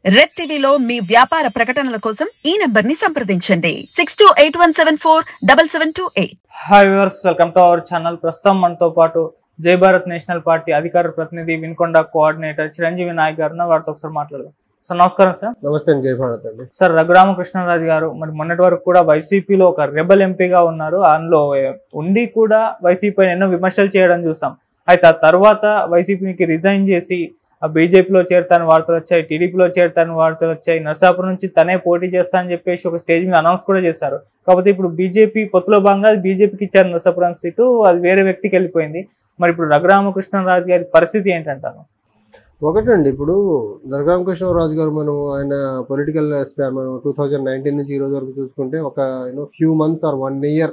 Red టీవీలో మీ వ్యాపార ప్రకటనల కోసం ఈ నంబర్ ని సంప్రదించండి 6281747728. Hi viewers, welcome to our channel. ప్రస్తుతం మనతో పాటు జై భారత్ నేషనల్ పార్టీ అధికార ప్రతినిధి వినుకొండ కోఆర్డినేటర్ చిరంజీవి నాయక్ గారు వారితో ఒకసారి మాట్లాడదాం. సార్ నమస్కారం. సార్ నమస్తే. జై భారత్ అండి. సార్, రఘురామకృష్ణరాజు గారు మరి మొన్నటి వరకు కూడా వైసీపీలో ఒక రెబల్ ఎంపీగా ఉన్నారు. అందులో ఉండి కూడా వైసీపీ ఎన్నో విమర్శలు చేయడం చూసాం. అయితే ఆ తర్వాత వైసీపీకి రిజైన్ చేసి ఆ బీజేపీలో చేరుతాను వార్తలు వచ్చాయి, టీడీపీలో చేరుతాను వార్తలు వచ్చాయి, నర్సాపురం నుంచి తనే పోటీ చేస్తా అని చెప్పేసి ఒక స్టేజ్ మీద అనౌన్స్ కూడా చేశారు. కాకపోతే ఇప్పుడు బీజేపీ పొత్తులో భాగంగా బీజేపీకి ఇచ్చారు నర్సాపురం సీటు, అది వేరే వ్యక్తికి వెళ్ళిపోయింది. మరి ఇప్పుడు రఘురామకృష్ణరాజు గారి పరిస్థితి ఏంటంటారు? ఒకటండి, ఇప్పుడు రఘురామకృష్ణరాజు గారు ఆయన పొలిటికల్ స్పాన్ మనం 2019 నుంచి ఈ రోజు వరకు చూసుకుంటే ఒక ఫ్యూ మంత్స్ ఆర్ 1 year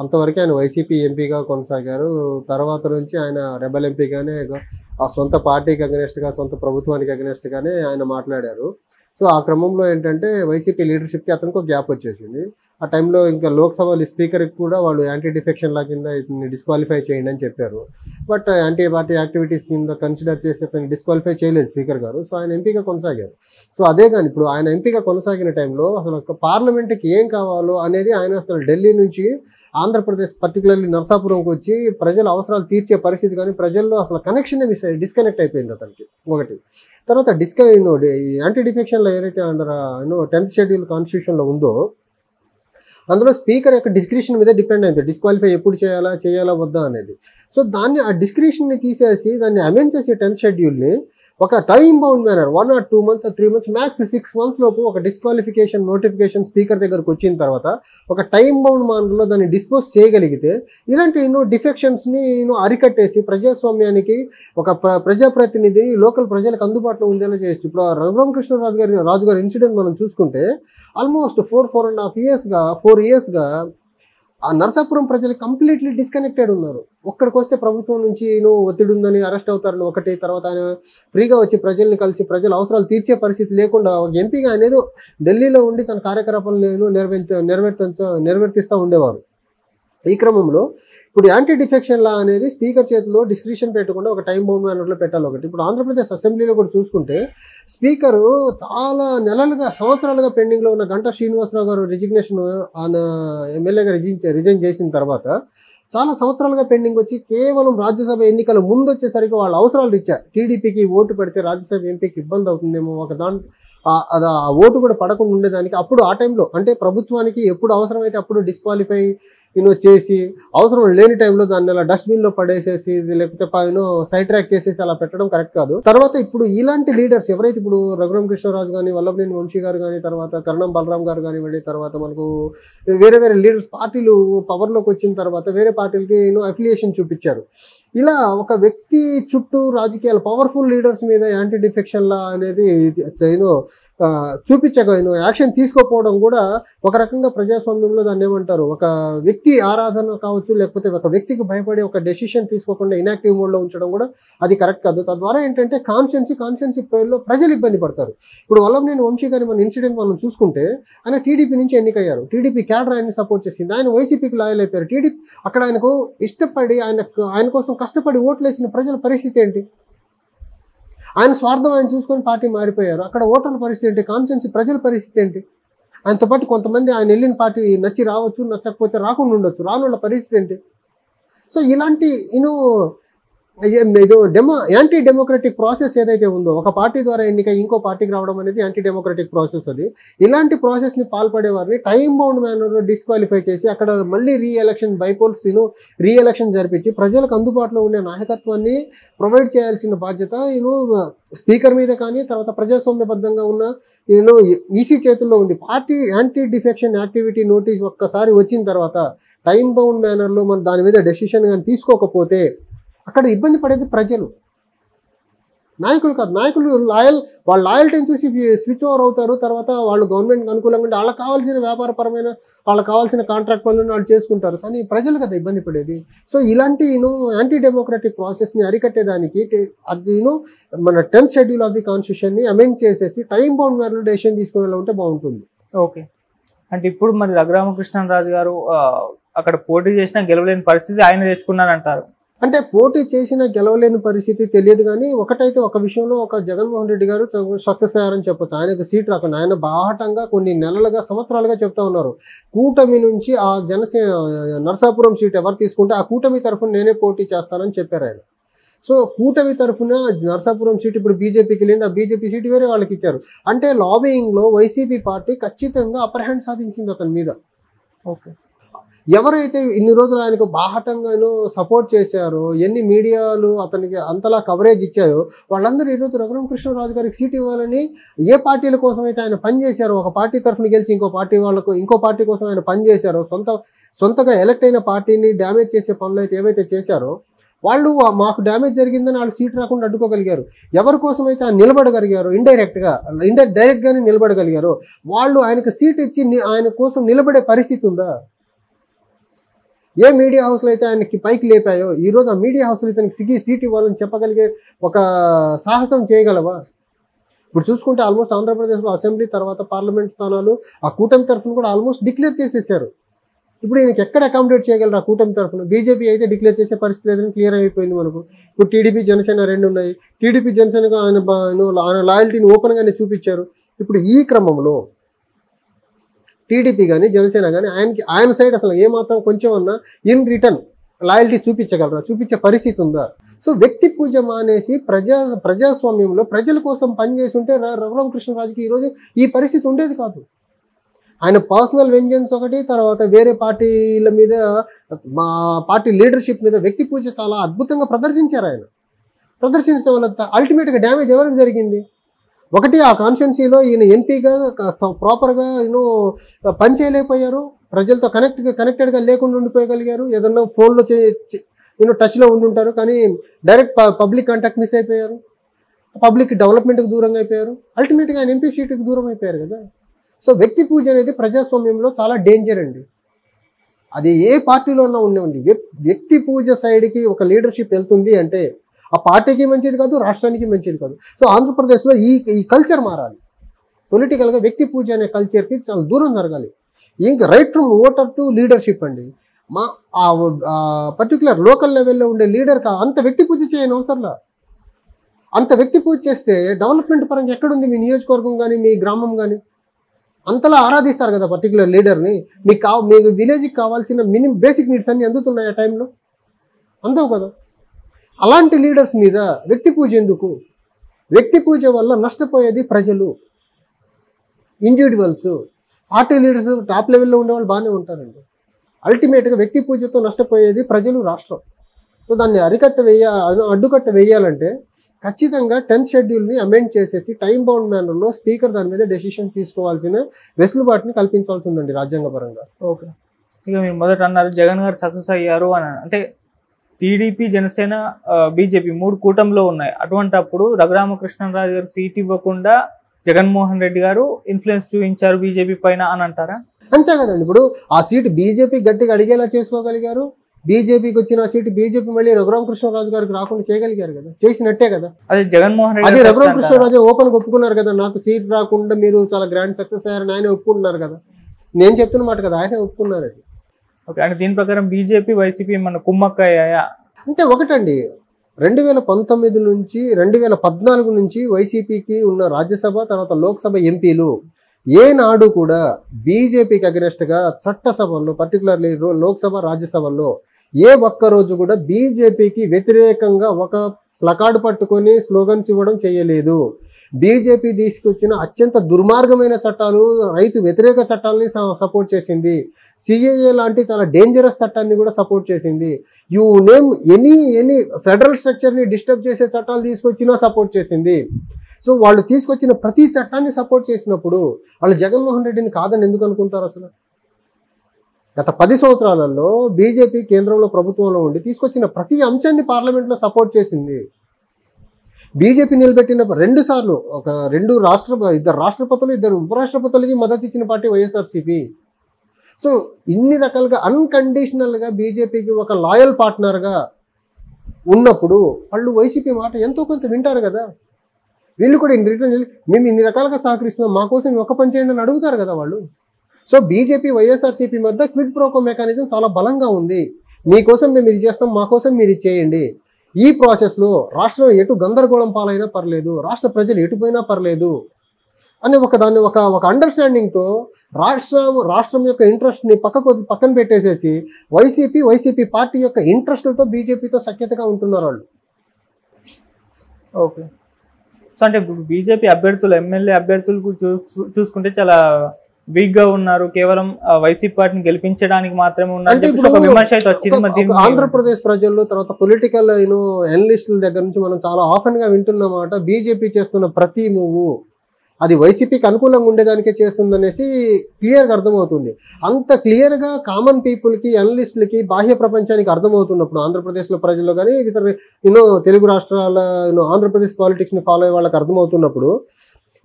అంతవరకు ఆయన వైసీపీ ఎంపీగా కొనసాగారు. తర్వాత నుంచి ఆయన రెబల్ ఎంపీగానే ఆ సొంత పార్టీకి అగెనెస్ట్గా, సొంత ప్రభుత్వానికి అగెనెస్ట్గానే ఆయన మాట్లాడారు. సో ఆ క్రమంలో ఏంటంటే వైసీపీ లీడర్షిప్కి అతనికి ఒక గ్యాప్ వచ్చేసింది. ఆ టైంలో ఇంకా లోక్సభ స్పీకర్కి కూడా వాళ్ళు యాంటీ డిఫెక్షన్ లా కింద డిస్క్వాలిఫై చేయండి అని చెప్పారు. బట్ యాంటీ పార్టీ యాక్టివిటీస్ కింద కన్సిడర్ చేసి అతను డిస్క్వాలిఫై చేయలేదు స్పీకర్ గారు. సో ఆయన ఎంపీగా కొనసాగారు. సో అదే కానీ ఇప్పుడు ఆయన ఎంపీగా కొనసాగిన టైంలో అసలు పార్లమెంట్కి ఏం కావాలో అనేది ఆయన అసలు ఢిల్లీ నుంచి ఆంధ్రప్రదేశ్ పర్టికులర్లీ నర్సాపురంకి వచ్చి ప్రజల అవసరాలు తీర్చే పరిస్థితి కానీ ప్రజల్లో అసలు కనెక్షన్ డిస్కనెక్ట్ అయిపోయింది అతనికి. ఒకటి తర్వాత యాంటీ డిఫెక్షన్లో ఏదైతే అండర్ 10th షెడ్యూల్ కాన్స్టిట్యూషన్లో ఉందో అందులో స్పీకర్ యొక్క డిస్క్రిప్షన్ మీద డిపెండ్ అయింది డిస్క్వాలిఫై ఎప్పుడు చేయాలా వద్దా అనేది. సో దాన్ని ఆ డిస్క్రిప్షన్ని తీసేసి దాన్ని అమెండ్ చేసి 10th షెడ్యూల్ని ఒక time bound manner 1 or 2 months or 3 months max 6 months లోపు ఒక డిస్క్వాలిఫికేషన్ నోటిఫికేషన్ స్పీకర్ దగ్గరకు వచ్చిన తర్వాత ఒక టైం బౌండ్ మానర్లో దాన్ని డిస్పోజ్ చేయగలిగితే ఇలాంటి డిఫెక్షన్స్ని అరికట్టేసి ప్రజాస్వామ్యానికి ఒక ప్రజాప్రతినిధిని లోకల్ ప్రజలకు అందుబాటులో ఉండేలా చేయొచ్చు. ఇప్పుడు రఘురామకృష్ణరాజు గారి ఇన్సిడెంట్ మనం చూసుకుంటే ఆల్మోస్ట్ 4 yearsగా ఆ నర్సాపురం ప్రజలు కంప్లీట్లీ డిస్కనెక్టెడ్ ఉన్నారు. ఒక్కడికి వస్తే ప్రభుత్వం నుంచి ఒత్తిడి ఉందని అరెస్ట్ అవుతారని ఒకటి, తర్వాత ఆయన ఫ్రీగా వచ్చి ప్రజల్ని కలిసి ప్రజల అవసరాలు తీర్చే పరిస్థితి లేకుండా ఒక ఎంపీగా ఆయన ఏదో ఢిల్లీలో ఉండి తన కార్యకలాపాలను నిర్వర్తిస్తూ ఉండేవారు. ఈ క్రమంలో ఇప్పుడు యాంటీ డిఫెక్షన్ లా అనేది స్పీకర్ చేతిలో డిస్క్రిప్షన్ పెట్టకుండా ఒక టైం బౌండ్ మేనర్లో పెట్టాలి. ఒకటి ఇప్పుడు ఆంధ్రప్రదేశ్ అసెంబ్లీలో కూడా చూసుకుంటే స్పీకరు చాలా సంవత్సరాలుగా పెండింగ్లో ఉన్న గంటా శ్రీనివాసరావు గారు రిజిగ్నేషన్ ఆయన ఎమ్మెల్యేగా రిజైన్ చేసిన తర్వాత చాలా సంవత్సరాలుగా పెండింగ్ వచ్చి కేవలం రాజ్యసభ ఎన్నికల ముందు వచ్చేసరికి వాళ్ళ అవసరాలు ఇచ్చారు. టీడీపీకి ఓటు పెడితే రాజ్యసభ ఎంపీకి ఇబ్బంది అవుతుందేమో, ఒక ఆ ఓటు కూడా పడకుండా ఉండేదానికి అప్పుడు ఆ టైంలో అంటే ప్రభుత్వానికి ఎప్పుడు అవసరమైతే అప్పుడు డిస్క్వాలిఫై చేసి అవసరం లేని టైంలో దాన్ని అలా డస్ట్బిన్లో పడేసేసి లేకపోతే సైడ్ ట్రాక్ చేసేసి అలా పెట్టడం కరెక్ట్ కాదు. తర్వాత ఇప్పుడు ఇలాంటి లీడర్స్ ఎవరైతే ఇప్పుడు రఘురామకృష్ణరాజు కానీ, వల్లభనేని వంశీ గారు కానీ, తర్వాత కరణం బలరాం గారు కానివ్వండి, తర్వాత మనకు వేరే లీడర్స్ పార్టీలు పవర్లోకి వచ్చిన తర్వాత వేరే పార్టీలకి అఫిలియేషన్ చూపించారు. ఇలా ఒక వ్యక్తి చుట్టూ రాజకీయాలు పవర్ఫుల్ లీడర్స్ మీద యాంటీ డిఫెక్షన్ లా అనేది చూపించక యాక్షన్ తీసుకోకపోవడం కూడా ఒక రకంగా ప్రజాస్వామ్యంలో దాన్ని ఏమంటారు, ఒక వ్యక్తి ఆరాధన కావచ్చు, లేకపోతే ఒక వ్యక్తికి భయపడి ఒక డెసిషన్ తీసుకోకుండా ఇనాక్టివ్ మోడ్లో ఉంచడం కూడా అది కరెక్ట్ కాదు. తద్వారా ఏంటంటే కాన్స్టిట్యున్సీ లో ప్రజలు ఇబ్బంది పడతారు. ఇప్పుడు వల్లభనేని వంశీ గారి మన ఇన్సిడెంట్ మనం చూసుకుంటే ఆయన టీడీపీ నుంచి ఎన్నికయ్యారు. టీడీపీ క్యాడర్ ఆయన్ని సపోర్ట్ చేసింది. ఆయన వైసీపీకి లాయల్ అయిపోయారు. టీడీపీ అక్కడ ఆయనకు ఇష్టపడి ఆయన కోసం కష్టపడి ఓట్లు వేసిన ప్రజల పరిస్థితి ఏంటి? ఆయన స్వార్థం ఆయన చూసుకొని పార్టీ మారిపోయారు. అక్కడ ఓటర్ల పరిస్థితి ఏంటి? కాన్స్టిట్యున్సీ ప్రజల పరిస్థితి ఏంటి? ఆయనతో పాటు కొంతమంది ఆయన వెళ్ళిన పార్టీ నచ్చి రావచ్చు, నచ్చకపోతే రాకుండా ఉండొచ్చు. రానున్న పరిస్థితి ఏంటి? సో ఇలాంటి యాంటీ డెమోక్రటిక్ ప్రాసెస్ ఏదైతే ఉందో, ఒక పార్టీ ద్వారా ఎన్నిక ఇంకో పార్టీకి రావడం అనేది యాంటీ డెమోక్రటిక్ ప్రాసెస్. అది ఇలాంటి ప్రాసెస్ని పాల్పడే వారిని టైం బౌండ్ మేనర్లో డిస్క్వాలిఫై చేసి అక్కడ మళ్ళీ రీఎలక్షన్ జరిపించి ప్రజలకు అందుబాటులో ఉండే నాయకత్వాన్ని ప్రొవైడ్ చేయాల్సిన బాధ్యత స్పీకర్ మీద కానీ, తర్వాత ప్రజాస్వామ్యబద్ధంగా ఉన్న ఈసీ చేతుల్లో ఉంది. Party anti defection activity notice ఒక్కసారి వచ్చిన తర్వాత టైం బౌండ్ మేనర్లో మనం దాని మీద డెసిషన్ కానీ తీసుకోకపోతే అక్కడ ఇబ్బంది పడేది ప్రజలు, నాయకులు కాదు. నాయకులు వాళ్ళ లాయల్టీని చూసి స్విచ్ ఓవర్ అవుతారు. తర్వాత వాళ్ళు గవర్నమెంట్కి అనుకూలంగా ఉంటే వాళ్ళకి కావాల్సిన వ్యాపారపరమైన వాళ్ళకి కావాల్సిన కాంట్రాక్ట్ పనులను వాళ్ళు చేసుకుంటారు. కానీ ప్రజలు కదా ఇబ్బంది పడేది. సో ఇలాంటి యాంటీ డెమోక్రటిక్ ప్రాసెస్ని అరికట్టేదానికి అది మన 10th షెడ్యూల్ ఆఫ్ ది కాన్స్టిట్యూషన్ని అమెండ్ చేసేసి టైం బౌండ్ మేనర్లో డెసిషన్ తీసుకునేలా ఉంటే బాగుంటుంది. ఓకే, అంటే ఇప్పుడు మరి రఘురామకృష్ణరాజు గారు అక్కడ పోటీ చేసినా గెలవలేని పరిస్థితి ఆయన తెచ్చుకున్నారంటారు. అంటే పోటీ చేసినా గెలవలేని పరిస్థితి తెలియదు, కానీ ఒకటైతే ఒక విషయంలో ఒక జగన్మోహన్ రెడ్డి గారు సక్సెస్ అయ్యారని చెప్పొచ్చు. ఆయనకు సీట్ రాకుండా ఆయన బాహటంగా కొన్ని నెలలుగా సంవత్సరాలుగా చెప్తా ఉన్నారు, కూటమి నుంచి ఆ నరసాపురం సీట్ ఎవరు తీసుకుంటే ఆ కూటమి తరఫున నేనే పోటీ చేస్తానని చెప్పారు ఆయన. సో కూటమి తరఫున నరసాపురం సీట్ ఇప్పుడు బీజేపీకి లేదు, ఆ బీజేపీ సీట్ వేరే వాళ్ళకి ఇచ్చారు. అంటే లాబింగ్లో వైసీపీ పార్టీ ఖచ్చితంగా అప్పర్ హ్యాండ్ సాధించింది అతని మీద. ఓకే, ఎవరైతే ఇన్ని రోజులు ఆయనకు బాహటంగాను సపోర్ట్ చేశారో, ఎన్ని మీడియాలు అతనికి అంతలా కవరేజ్ ఇచ్చాయో, వాళ్ళందరూ ఈరోజు రఘురామకృష్ణరాజు గారికి సీట్ ఇవ్వాలని ఏ పార్టీల కోసం అయితే ఆయన పనిచేశారో, ఒక పార్టీ తరఫున గెలిచి ఇంకో పార్టీ కోసం ఆయన పనిచేశారో, సొంతగా ఎలక్ట్ అయిన పార్టీని డ్యామేజ్ చేసే పనులు అయితే ఏవైతే చేశారో, వాళ్ళు మాకు డ్యామేజ్ జరిగిందని వాళ్ళు సీట్ రాకుండా అడ్డుకోగలిగారు. ఎవరి కోసం అయితే ఆయన నిలబడగలిగారు, డైరెక్ట్గానే నిలబడగలిగారు, వాళ్ళు ఆయనకు సీట్ ఇచ్చి ఆయన కోసం నిలబడే పరిస్థితి ఉందా? ఏ మీడియా హౌస్లో అయితే ఆయనకి పైకి లేపాయో, ఈరోజు ఆ మీడియా హౌస్లో ఇతనికి సీట్ ఇవ్వాలని చెప్పగలిగే ఒక సాహసం చేయగలవా? ఇప్పుడు చూసుకుంటే ఆల్మోస్ట్ ఆంధ్రప్రదేశ్లో అసెంబ్లీ తర్వాత పార్లమెంట్ స్థానాలు ఆ కూటమి తరఫున కూడా ఆల్మోస్ట్ డిక్లేర్ చేసేసారు. ఇప్పుడు ఈయనకి ఎక్కడ అకామిడేట్ చేయగలరు ఆ కూటమి తరఫున? బీజేపీ అయితే డిక్లేర్ చేసే పరిస్థితి లేదని క్లియర్ అయిపోయింది మనకు. ఇప్పుడు టీడీపీ జనసేన రెండు ఉన్నాయి. టీడీపీ జనసేనకు ఆయన లాయల్టీని ఓపెన్గానే చూపించారు. ఇప్పుడు ఈ క్రమంలో టీడీపీ కానీ జనసేన కానీ ఆయన సైడ్ అసలు ఏమాత్రం కొంచెం అన్నా ఇన్ రిటర్న్ లాయల్టీ చూపించగలరా? చూపించే పరిస్థితి ఉందా? సో వ్యక్తి పూజ మానేసి ప్రజాస్వామ్యంలో ప్రజల కోసం పనిచేసి ఉంటే రఘురామకృష్ణరాజుకి ఈరోజు ఈ పరిస్థితి ఉండేది కాదు. ఆయన పర్సనల్ వెంజెన్స్ ఒకటి, తర్వాత వేరే పార్టీల మీద, మా పార్టీ లీడర్షిప్ మీద వ్యక్తి పూజ చాలా అద్భుతంగా ప్రదర్శించారు. ఆయన ప్రదర్శించడం వల్ల అల్టిమేట్గా డ్యామేజ్ ఎవరికి జరిగింది? ఒకటి, ఆ కాన్స్టిట్యున్సీలో ఈయన ఎంపీగా ప్రాపర్గా పని చేయలేకపోయారు, ప్రజలతో కనెక్టెడ్గా లేకుండా ఉండిపోయగలిగారు. ఏదన్నా ఫోన్లో టచ్లో ఉండుంటారు, కానీ డైరెక్ట్ పబ్లిక్ కాంటాక్ట్ మిస్ అయిపోయారు, పబ్లిక్ డెవలప్మెంట్కి దూరంగా అయిపోయారు, అల్టిమేట్గా ఆయన ఎంపీ సీటుకి దూరం అయిపోయారు కదా. సో వ్యక్తి పూజ అనేది ప్రజాస్వామ్యంలో చాలా డేంజర్ అండి. అది ఏ పార్టీలో ఉన్నా ఉండేవండి. వ్యక్తి పూజ సైడ్కి ఒక లీడర్షిప్ వెళ్తుంది అంటే ఆ పార్టీకి మంచిది కాదు, రాష్ట్రానికి మంచిది కాదు. సో ఆంధ్రప్రదేశ్లో ఈ కల్చర్ మారాలి. పొలిటికల్గా వ్యక్తి పూజ అనే కల్చర్కి చాలా దూరం జరగాలి. ఇంకా right from voter to leadership అండి. పర్టికులర్ లోకల్ లెవెల్లో ఉండే లీడర్కి అంత వ్యక్తి పూజ చేయని అవసరంలా. అంత వ్యక్తి పూజ చేస్తే డెవలప్మెంట్ పరంగా ఎక్కడుంది మీ నియోజకవర్గం కానీ మీ గ్రామం కానీ? అంతలా ఆరాధిస్తారు కదా పర్టికులర్ లీడర్ని. మీకు విలేజ్కి కావాల్సిన బేసిక్ నీడ్స్ అన్నీ అందుతున్నాయి ఆ టైంలో? అందవు కదా. అలాంటి లీడర్స్ మీద వ్యక్తి పూజ ఎందుకు? వ్యక్తి పూజ వల్ల నష్టపోయేది ప్రజలు, ఇండివిజువల్స్. పార్టీ లీడర్స్ టాప్ లెవెల్లో ఉండేవాళ్ళు బాగానే ఉంటారండి. అల్టిమేట్గా వ్యక్తి పూజతో నష్టపోయేది ప్రజలు, రాష్ట్రం. సో దాన్ని అడ్డుకట్ట వేయాలంటే ఖచ్చితంగా 10th షెడ్యూల్ని అమెండ్ చేసేసి టైం బౌండ్ మేనర్లో స్పీకర్ దాని మీద డెసిషన్ తీసుకోవాల్సిన వెసులుబాటుని కల్పించాల్సి ఉందండి రాజ్యాంగపరంగా. ఓకే, ఇక మీరు మొదట అన్నారు జగన్ గారు సక్సెస్ అయ్యారు అని. అంటే టీడీపీ జనసేన బీజేపీ 3 కూటమిలో ఉన్నాయి. అటువంటప్పుడు రఘురామకృష్ణరాజు గారికి సీట్ ఇవ్వకుండా జగన్మోహన్ రెడ్డి గారు ఇన్ఫ్లుయెన్స్ చూపించారు బీజేపీ పైన అని అంటారా? అంతే కదండి. ఇప్పుడు ఆ సీటు బీజేపీ గట్టిగా అడిగేలా చేసుకోగలిగారు. బీజేపీకి వచ్చిన సీటు బీజేపీ మళ్ళీ రఘురామకృష్ణరాజు గారికి రాకుండా చేయగలిగారు కదా, చేసినట్టే కదా. అదే జగన్మోహన్ రెడ్డి, అదే రఘురామకృష్ణరాజు ఓపెన్ ఒప్పుకున్నారు కదా, నాకు సీట్ రాకుండా మీరు చాలా గ్రాండ్ సక్సెస్ అయ్యారని ఆయన ఒప్పుకుంటున్నారు కదా. నేను చెప్తున్న మాట కదా, ఆయన ఒప్పుకున్నారు అది. ఓకే, అంటే దీని ప్రకారం బీజేపీ వైసీపీ మన కుమ్మక్క అయ్యాయా? అంటే ఒకటండి, 2019 నుంచి 2014 నుంచి వైసీపీకి ఉన్న రాజ్యసభ తర్వాత లోక్సభ ఎంపీలు ఏనాడు కూడా బీజేపీకి అగెనెస్ట్గా చట్టసభల్లో, పర్టికులర్లీ లోక్సభ రాజ్యసభల్లో ఏ ఒక్కరోజు కూడా బీజేపీకి వ్యతిరేకంగా ఒక ప్లకార్డు పట్టుకొని స్లోగన్స్ ఇవ్వడం చేయలేదు. బీజేపీ తీసుకొచ్చిన అత్యంత దుర్మార్గమైన చట్టాలు, రైతు వ్యతిరేక చట్టాలని సపోర్ట్ చేసింది. సిఏఏ లాంటి చాలా డేంజరస్ చట్టాన్ని కూడా సపోర్ట్ చేసింది. యూ నేమ్ ఎనీ ఫెడరల్ స్ట్రక్చర్ని డిస్టర్బ్ చేసే చట్టాలు తీసుకొచ్చినా సపోర్ట్ చేసింది. సో వాళ్ళు తీసుకొచ్చిన ప్రతి చట్టాన్ని సపోర్ట్ చేసినప్పుడు వాళ్ళు జగన్మోహన్ రెడ్డిని కాదని ఎందుకు అనుకుంటారు? అసలు గత 10 సంవత్సరాలలో బీజేపీ కేంద్రంలో ప్రభుత్వంలో ఉండి తీసుకొచ్చిన ప్రతి అంశాన్ని పార్లమెంట్లో సపోర్ట్ చేసింది. బీజేపీ నిలబెట్టిన 2 సార్లు ఇద్దరు రాష్ట్రపతులు 2 ఉపరాష్ట్రపతులకి మద్దతు ఇచ్చిన పార్టీ వైఎస్ఆర్సీపీ. సో ఇన్ని రకాలుగా అన్కండిషనల్గా బీజేపీకి ఒక లాయల్ పార్ట్నర్గా ఉన్నప్పుడు వాళ్ళు వైసీపీ మాట ఎంతో కొంత వింటారు కదా. వీళ్ళు కూడా మేము ఇన్ని రకాలుగా సహకరిస్తున్నాం, మా కోసం ఒక పని చేయండి అని అడుగుతారు కదా వాళ్ళు. సో బీజేపీ వైఎస్ఆర్సీపీ మధ్య క్విడ్ ప్రోకో మెకానిజం చాలా బలంగా ఉంది. మీకోసం మేము ఇది చేస్తాం, మా కోసం మీరు ఇది చేయండి. ఈ ప్రాసెస్లో రాష్ట్రం ఎటు గందరగోళం పాలైనా పర్లేదు, రాష్ట్ర ప్రజలు ఎటుపోయినా పర్లేదు అని దాన్ని ఒక అండర్స్టాండింగ్తో రాష్ట్రం యొక్క ఇంట్రెస్ట్ని పక్కన పెట్టేసేసి వైసీపీ పార్టీ యొక్క ఇంట్రెస్ట్లతో బీజేపీతో సఖ్యతగా ఉంటున్నారు వాళ్ళు. ఓకే. సో అంటే ఇప్పుడు బీజేపీ అభ్యర్థులు, ఎమ్మెల్యే అభ్యర్థులు చూసుకుంటే చాలా వీక్ గా ఉన్నారు, కేవలం వైసీపీ పార్టీని గెలిపించడానికి మాత్రమే ఉన్నారు, ఒక విమర్శ అయితే వచ్చింది. ఆంధ్రప్రదేశ్ ప్రజల్లో తర్వాత పొలిటికల్ అనలిస్టుల దగ్గర నుంచి మనం చాలా ఆఫెన్ గా వింటున్నమాట, బీజేపీ చేస్తున్న ప్రతి మూవ్ అది వైసీపీకి అనుకూలంగా ఉండేదానికే చేస్తుందనేసి క్లియర్గా అర్థమవుతుంది. అంత క్లియర్గా కామన్ పీపుల్కి, అనలిస్టులకి, బాహ్య ప్రపంచానికి అర్థమవుతున్నప్పుడు ఆంధ్రప్రదేశ్లో ప్రజల్లో కానీ ఇతర తెలుగు రాష్ట్రాల ఆంధ్రప్రదేశ్ పాలిటిక్స్ని ఫాలో అయ్యే వాళ్ళకి అర్థమవుతున్నప్పుడు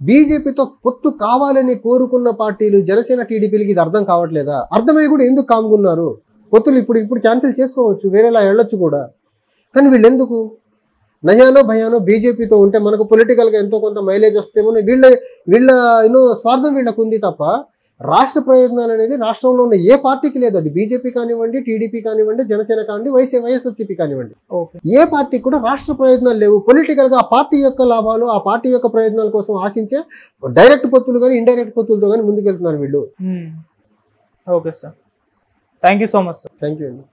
బీజేపీతో పొత్తు కావాలని కోరుకున్న పార్టీలు జనసేన, టీడీపీలకి ఇది అర్థం కావట్లేదా? అర్థమై కూడా ఎందుకు కామ్గున్నారు? పొత్తులు ఇప్పుడు క్యాన్సిల్ చేసుకోవచ్చు, వేరేలా వెళ్ళొచ్చు కూడా, కానీ వీళ్ళు ఎందుకు నయానో భయానో బీజేపీతో ఉంటే మనకు పొలిటికల్గా ఎంతో కొంత మైలేజ్ వస్తేమో వీళ్ళ స్వార్థం వీళ్ళకు ఉంది తప్ప రాష్ట్ర ప్రయోజనాలు అనేది రాష్ట్రంలో ఉన్న ఏ పార్టీకి లేదు. అది బీజేపీ కానివ్వండి, టీడీపీ కానివ్వండి, జనసేన కానివ్వండి, వైఎస్ఆర్సీపీ కానివ్వండి, ఏ పార్టీకి కూడా రాష్ట్ర ప్రయోజనాలు లేవు. పొలిటికల్గా ఆ పార్టీ యొక్క లాభాలు, ఆ పార్టీ యొక్క ప్రయోజనాల కోసం ఆశించే డైరెక్ట్ పొత్తులు కానీ ఇండైరెక్ట్ పొత్తులతో కానీ ముందుకెళ్తున్నారు వీళ్ళు. Okay sir, thank you so much sir. Thank you అండి.